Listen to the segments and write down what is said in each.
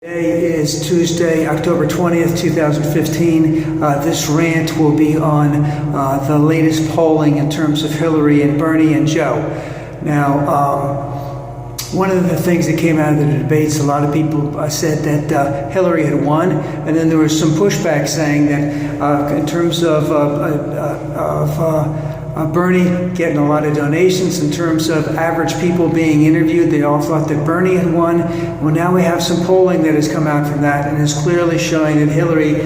Today is Tuesday, October 20th, 2015. This rant will be on the latest polling in terms of Hillary and Bernie and Joe. Now, one of the things that came out of the debates, a lot of people said that Hillary had won, and then there was some pushback saying that in terms of Bernie getting a lot of donations, in terms of average people being interviewed, they all thought that Bernie had won. Well, now we have some polling that has come out from that and is clearly showing that Hillary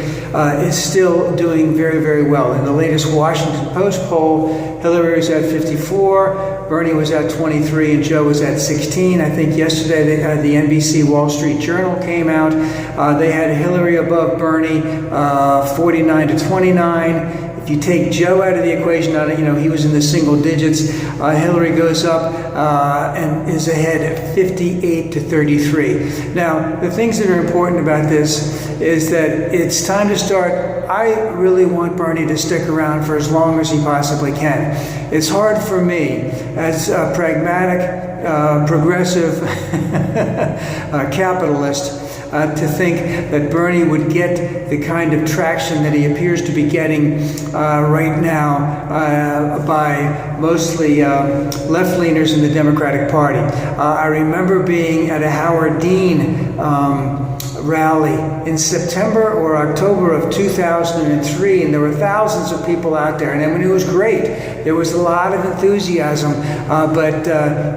is still doing very, very well. In the latest Washington Post poll, Hillary was at 54, Bernie was at 23, and Joe was at 16. I think yesterday the NBC Wall Street Journal came out. They had Hillary above Bernie, 49 to 29. If you take Joe out of the equation, he was in the single digits. Hillary goes up and is ahead at 58 to 33. Now, the things that are important about this is that it's time to start. I really want Bernie to stick around for as long as he possibly can. It's hard for me as a pragmatic, progressive capitalist to think that Bernie would get the kind of traction that he appears to be getting right now by mostly left-leaners in the Democratic Party. I remember being at a Howard Dean rally in September or October of 2003, and there were thousands of people out there, and I mean, it was great. There was a lot of enthusiasm, but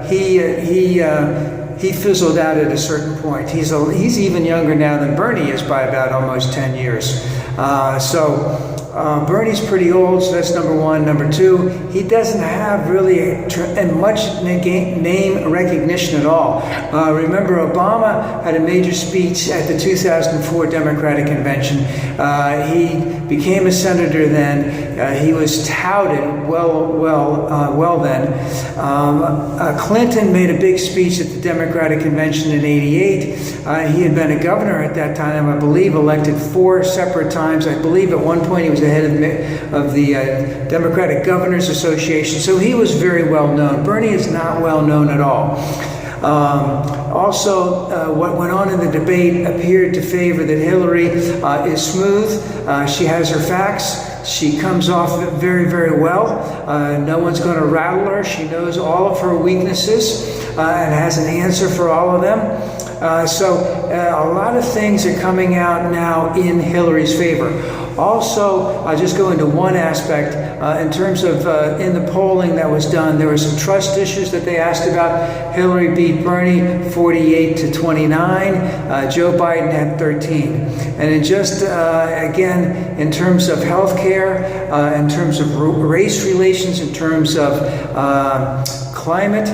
he fizzled out at a certain point. He's even younger now than Bernie is by about almost 10 years. Bernie's pretty old, so that's number one. Number two, he doesn't have really much name recognition at all. Remember, Obama had a major speech at the 2004 Democratic Convention. He became a senator then. He was touted well then. Clinton made a big speech at the Democratic Convention in '88. He had been a governor at that time, I believe, elected 4 separate times. I believe at one point he was the head of the Democratic Governors Association, so he was very well known. Bernie is not well known at all. What went on in the debate appeared to favor that Hillary is smooth. She has her facts. She comes off very, very well. No one's going to rattle her. She knows all of her weaknesses and has an answer for all of them. A lot of things are coming out now in Hillary's favor. Also, I'll just go into one aspect. In terms of in the polling that was done, there were some trust issues that they asked about. Hillary beat Bernie 48 to 29. Joe Biden had 13. And in just, again, in terms of health care, in terms of race relations, in terms of climate,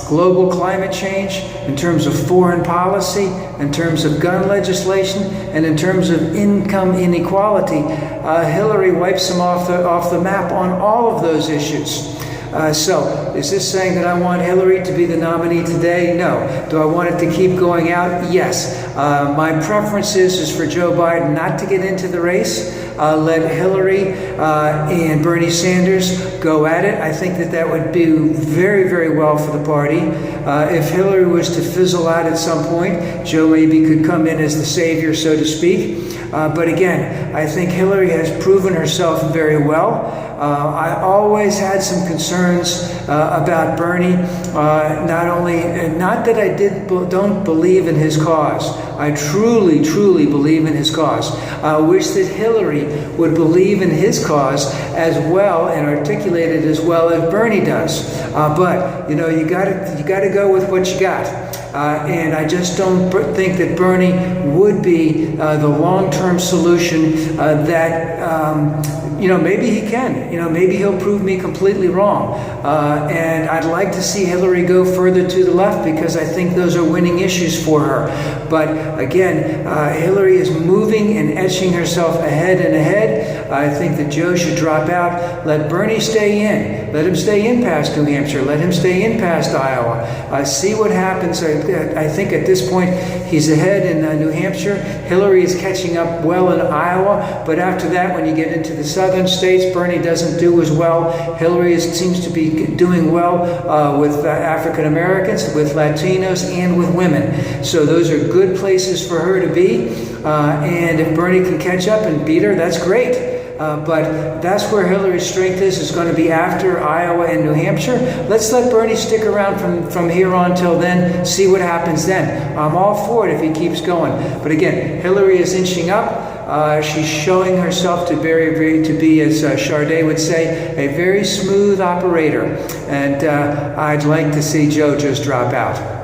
global climate change, in terms of foreign policy, in terms of gun legislation, and in terms of income inequality, Hillary wipes them off the map on all of those issues. So, is this saying that I want Hillary to be the nominee today? No. Do I want it to keep going out? Yes. My preference is for Joe Biden not to get into the race. Let Hillary and Bernie Sanders go at it. I think that would do very, very well for the party. If Hillary was to fizzle out at some point, Joe maybe could come in as the savior, so to speak. But again, I think Hillary has proven herself very well. I always had some concerns about Bernie. Not that I don't believe in his cause. I truly, truly believe in his cause. I wish that Hillary would believe in his cause as well and articulate it as well as Bernie does. But you got to go with what you got. And I just don't think that Bernie would be the long-term solution maybe he can. Maybe he'll prove me completely wrong. And I'd like to see Hillary go further to the left because I think those are winning issues for her. But again, Hillary is moving and etching herself ahead and ahead. I think that Joe should drop out. Let Bernie stay in. Let him stay in past New Hampshire. Let him stay in past Iowa. See what happens. I think at this point he's ahead in New Hampshire. Hillary is catching up well in Iowa. But after that, when you get into the southern states, Bernie doesn't do as well. Hillary seems to be doing well with African Americans, with Latinos, and with women. So those are good places for her to be. And if Bernie can catch up and beat her, that's great. But that's where Hillary's strength is going to be after Iowa and New Hampshire. Let's let Bernie stick around from here on till then, see what happens then. I'm all for it if he keeps going. But again, Hillary is inching up. She's showing herself to be, as Charday would say, a very smooth operator. And I'd like to see Joe just drop out.